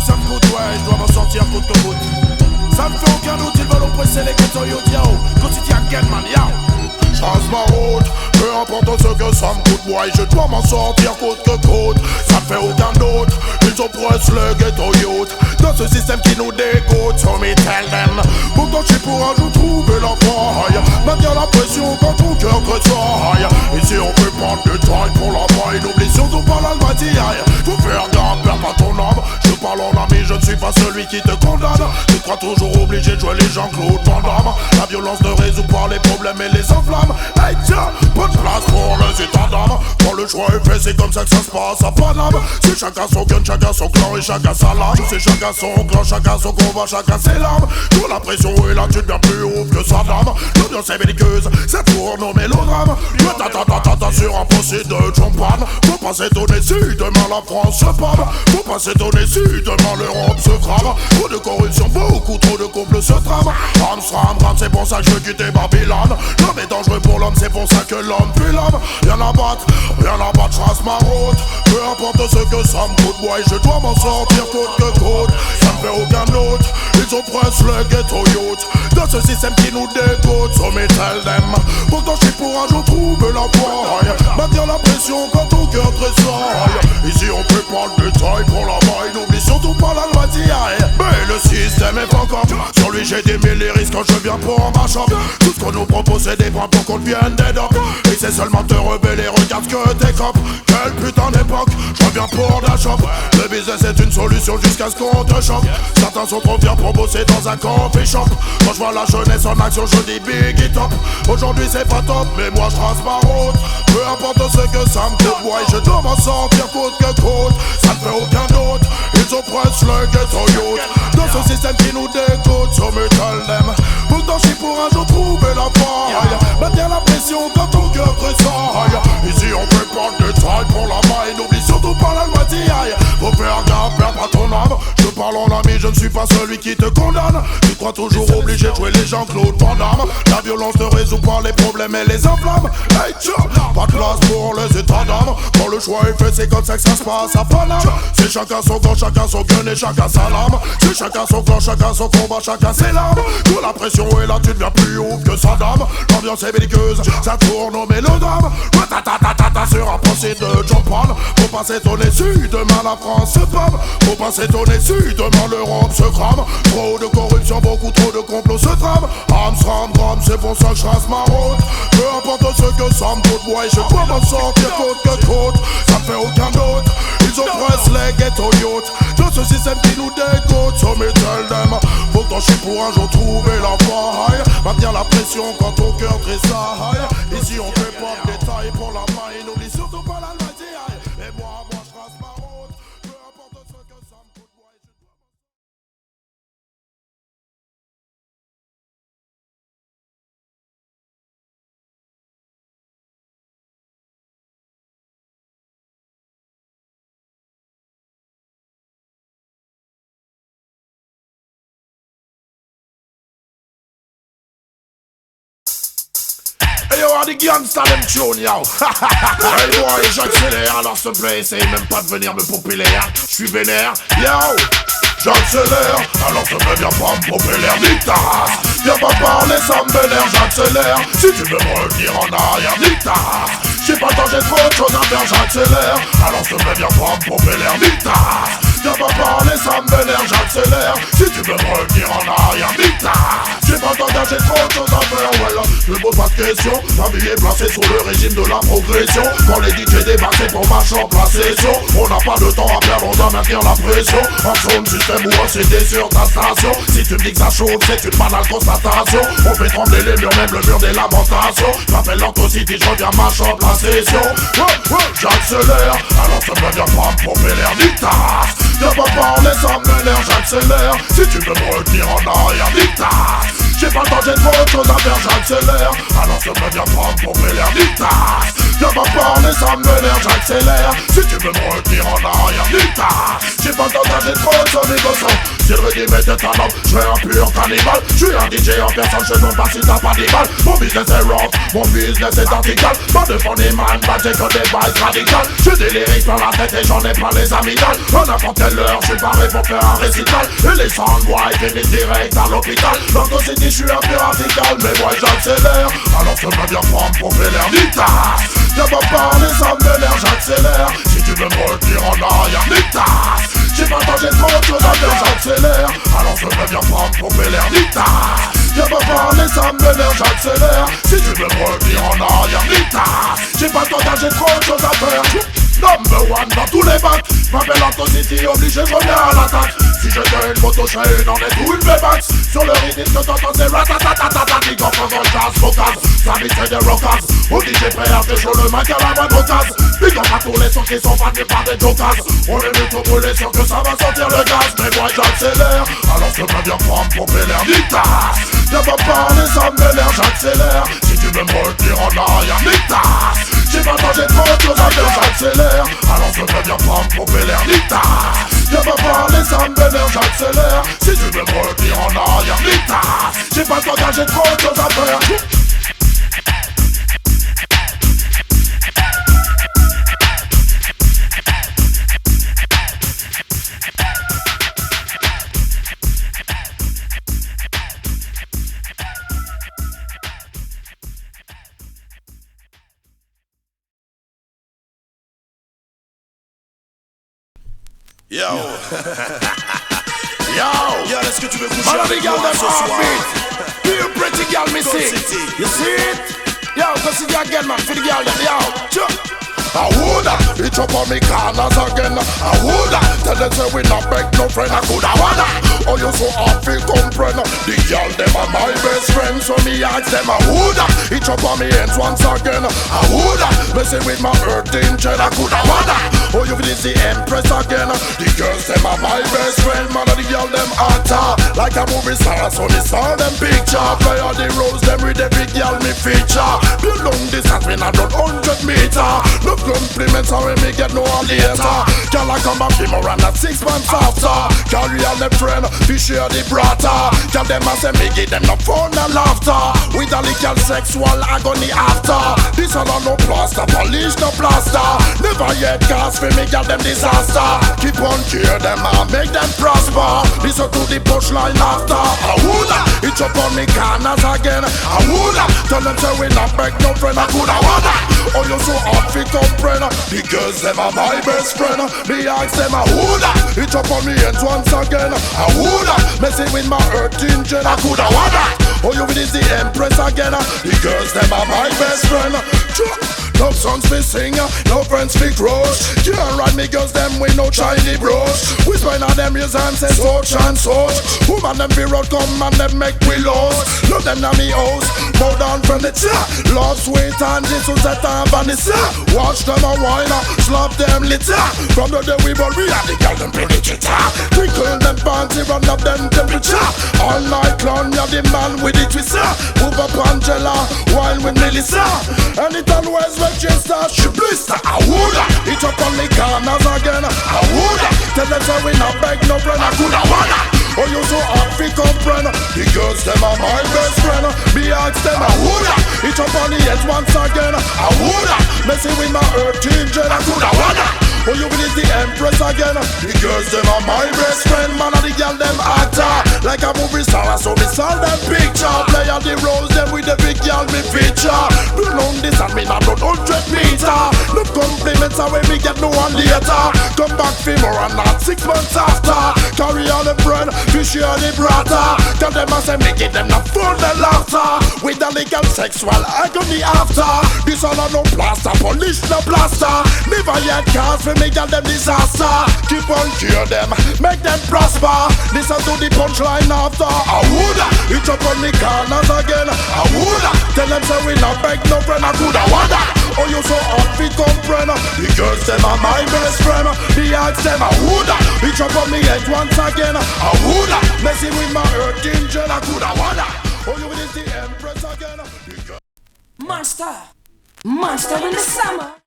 ça me coûte, ouais, je dois m'en sortir coûte que coûte. Ça me fait aucun doute, ils veulent oppresser les ghettos, yo, yao. Quotidien, man, yao. Change ma route, peu importe ce que ça me coûte, ouais, je dois m'en sortir coûte que coûte. Ça me fait aucun doute, ils oppressent le ghetto youth dans ce système qui nous dégoûte, so me tell them. Pourtant je suis pour un jour trouver la faille, maintenir la pression quand ton cœur tressaille. Ici on peut prendre du temps pour la maille, n'oublie surtout pas l'almatiaille. Faut faire gaffe, perds pas ton âme. Je parle en ami, je ne suis pas celui qui te condamne. Tu crois toujours obligé de jouer les Jean-Claude Van Damme. La violence ne résout pas les problèmes et les enflammes. Hey tiens, pas de place pour les états d'âme. Quand le choix est fait, c'est comme ça que ça se passe à Paname. C'est chacun son gun, chacun son clan et chacun sa lame. C'est chacun son clan, chacun son combat, chacun ses larmes. Quand la pression est là, tu deviens plus ouf que sa dame. L'ambiance est belliqueuse, ça tourne au mélodrame. Ta sur un procès de champagne. Faut pas s'étonner si demain la France se pâme. Faut pas s'étonner si demain l'Europe se crame. Trop de corruption, beaucoup trop de couples se trament. Ram, c'est pour ça que je veux quitter Babylone. L'homme est dangereux pour l'homme, c'est pour ça que l'homme tue l'homme. Rien à battre, je trace ma route. Peu importe ce que ça me coûte, ouais, je dois m'en sortir coûte que coûte. Ça me fait aucun doute, ils oppressent le ghetto youth dans ce système qui nous dégoûte, so me tell them. Pourtant je suis pour un jour trouver la faille, maintenir la pression quand ton cœur tressaille. Ici on peut prendre du détail pour la maille, n'oublie surtout pas la loi d'hier. Mais le système est pas comme sur lui j'ai des mille risques quand je viens pour ma shop. Tout ce qu'on nous propose c'est des bras pour qu'on devienne des docs. Et c'est seulement te rebeller, regarde ce que t'es cop. Quelle putain d'époque, je reviens pour la shop. Le business est une solution jusqu'à ce qu'on te choque. Certains sont trop fiers pour bosser dans un coffee shop. Quand je vois la jeunesse en action je dis big it up. Aujourd'hui c'est pas top mais moi je trace ma route. Peu importe ce que ça me coûte, ouais, je dois m'en sortir coûte que coûte. Ça ne fait aucun doute, ils oppressent le ghetto youth dans ce système qui nous dégoûte, so me tell them. Pourtant je suis pour un jour trouver la faille, maintenir la pression quand ton cœur tressaille. Ici on peut prendre du taille pour la maille, n'oublie surtout pas la loi d'hier. Faut faire gaffe, perds pas ton âme. Je parle en ami, je ne suis pas celui qui te condamne. Tu crois toujours obligé de jouer les Jean-Claude Van Damme. La violence ne résout pas les problèmes et les enflammes. Hey tiens, pas de place pour les états d'âme. Quand le choix est fait, c'est comme ça que ça se passe à Paname. C'est chacun son camp, chacun son gun et chacun sa lame. C'est chacun son clan, chacun son combat, chacun ses larmes. Quand la pression est là, tu deviens plus ouf que sa dame. L'ambiance est belliqueuse, ça tourne au mélodrame. Sur un procès de John Paul. Faut pas s'étonner si demain la France se pâme. Faut pas s'étonner si demain l'Europe se crame. Trop de corruption, beaucoup trop de complots se trament. Ram, c'est pour ça que je trace ma route. Peu importe ce que ça me coûte, ouais, je dois m'en sortir coûte que coûte. Ça me fait aucun doute, ils oppressent les ghetto youth dans ce système qui nous dégoûte, so me tell them. Pourtant je suis pour un jour trouver la faille, maintenir la pression quand ton cœur tressaille. Ici on fait pas de détails pour la maille, n'oublie surtout pas la loi d'hier. Et moi je trace ma route. Peu importe ce que ça me coûte, ouais, je dois... Hey yo, des gangsters them tune yo. Hey boy, j'accélère, alors s'il te plaît, essaye même pas de venir me popper l'air. J'suis vénère, yo. J'accélère, alors te viens pas me popper l'air, nique ta race. Viens pas parler, ça me vénère, j'accélère. Si tu veux me revenir en arrière, nique ta race. J'ai pas le temps, j'ai trop de choses à faire, j'accélère. Alors te viens pas me popper l'air, nique ta race. Viens pas parler, ça me vénère, j'accélère. Si tu veux me revenir en arrière, nique ta race. J'ai pas le temps, j'ai trop de choses à faire, voilà. Je me pose pas de questions, ma vie est placée sous le régime de la progression. Quand les DJ débarquent, c'est pour ma chambre, la session. On n'a pas de temps à perdre, on doit maintenir la pression. En zone système ou en CD sur ta station. Si tu me dis que ça chauffe, c'est une banale constatation. On fait trembler les murs, même le mur des lamentations. J'appelle l'Antocity, je reviens ma chambre, la session. J'accélère, alors ça me vient pas me pomper l'air, nique ta race. Viens pas parler, ça m'énerve, j'accélère. Si tu veux me retenir en arrière, nique ta race. J'ai pas le temps, j'ai trop de choses à faire, j'accélère. Alors ça me vient pas me pomper l'air, nique ta race. Viens va parler, ça me vénère, j'accélère. Si tu veux me retenir en arrière, nique-ta. J'ai pas le temps d'âger trop de son négociant. Si le régime était un homme, je serais un pur cannibale. Je suis un DJ en personne, je ne pas si t'as pas des balles. Mon business est rough, mon business est vertical. Pas de fond des man, bah j'ai que des bails radicales. J'ai des lyrics dans la tête et j'en ai pas les amygdales. À n'importe quelle heure, je suis paré pour faire un récital. Et les soundboys finissent direct à l'hôpital. Dans ton city, je suis un peu radical, mais moi j'accélère. Alors je me bien prendre pour faire l'air d'Ita. Viens pas parler, ça me vénère, j'accélère. Si tu veux me retenir en arrière, Nita. J'ai pas le temps, j'ai trop de choses à faire, j'accélère. Alors je me bien prendre pour faire l'air d'Ita. Viens pas parler, ça me vénère, j'accélère. Si tu veux me retenir en arrière, Nita. J'ai pas le temps, j'ai trop de choses à faire. Number one dans tous les bacs. M'appelle Anton City, obligé, je reviens à l'attaque. Si j'étais une moto, je serais une en est ou une V-Max. Sur le rythme que t'entends, c'est ratatatatata. Big up en jazz, focus. Ça vite c'est des rockers. Au DJ prêt à faire chaud le mic à la moindre occasion. Big up à tous les sons qui sont faits par des jokers. On est venu tout brûler, sûr que ça va sortir le gaz. Mais moi j'accélère, alors je peux bien prendre pour l'air Nita. Viens pas parler, ça me vénère, j'accélère. Si tu veux me retenir en arrière, Nita. J'ai pas le temps, j'ai trop de choses à faire, j'accélère. Alors je peux bien prendre pour l'air Nita. Viens pas parler, ça me vénère, j'accélère. Si tu veux me retenir en arrière, Nita. J'ai pas le temps, j'ai trop de choses à faire. Yo. Yo, est-ce que tu veux coucher avec moi ce soir? Feel pretty girl, me see. You see it? Yo, go see the again, man. For the girl, yo. I woulda, it up on me corners again. I woulda, tell them say we not beg no friend. I coulda wanna. Oh, you so hard feel comprehend. The girl them are my best friend, so me ask them. I woulda, it up on me hands once again. I woulda, messing with my earth angel. I coulda wanna. Oh, you feel the empress again. The girls them are my best friend. Man, the girl them hotter like a movie star. So me saw them picture. Play all the roles them with the big girl me feature. Build long distance when I run 100 meter. No compliments are when me get no later. Girl I come back him around at 6 months after. Carry all the friend, we share the brata. Girl them a say me give them no fun and laughter. With a little sexual agony after. This all no plaster, polish no plaster. Never yet cast for me girl them disaster. Keep on cheer them and make them prosper. Listen to the punchline after. I woulda, it's up on me corners again. I woulda, tell them say we not beg no friend. I coulda wanna. Oh you so hard fi comprehend. The girls them are my best friend. Me ask them I woulda, it's up on me hands once again. I woulda, messing with my earth engine. I coulda wanna. Oh you is the empress again. The girls them are my best friend. No songs fi sing, no friends fi crush. Can't ride me girls them with no shiny brush. We spend on them years and say such and such. Woman them be road come and them make we lost. Love them na me house, more than furniture. Love sweet and Jesus at and Vanessa. Watch them a wine, slap them litter. From the day we born we have the girl them play the guitar. Twinkle them panty, run up them temperature. All night long we have the man with the twister. Move up Angela, wine with Melissa. Anytime where's Manchester, she blister. I woulda, it up on the corners again. I woulda, tell them say we not beg no friend. I coulda wanna. Oh you so hard fi comprehend. The girls them are my best friend. Me ask them I woulda, it up on the head once again. I woulda, messing with my earth angel. I coulda wanna. Oh you is the empress again. The girls them are my best friend. Man and the girl them actor like a movie star. So me saw them picture. Play all the roles them with the big girl me feature. Do long this and me not run 100 meter. No compliments are when me get no one later. Come back for more and not 6 months after. Carry all the bread, we share the brata. Tell them I say me give them the fun and laughter. With the legal sexual agony after. This all a no plaster, polish no plaster. Never yet cast for me girl them disaster. Keep on cheer them, make them prosper. Listen to the punchline after. I woulda, it up on me corners again. I woulda, tell them say we not beg no friend. I coulda wanna. Oh you so hard fi comprehend. The girls them are my best friend. Me ask them I woulda, it up on me head once again. I woulda, messing with my earth angel. I coulda wanna. Oh you is the empress again. Master, Monster in the summer.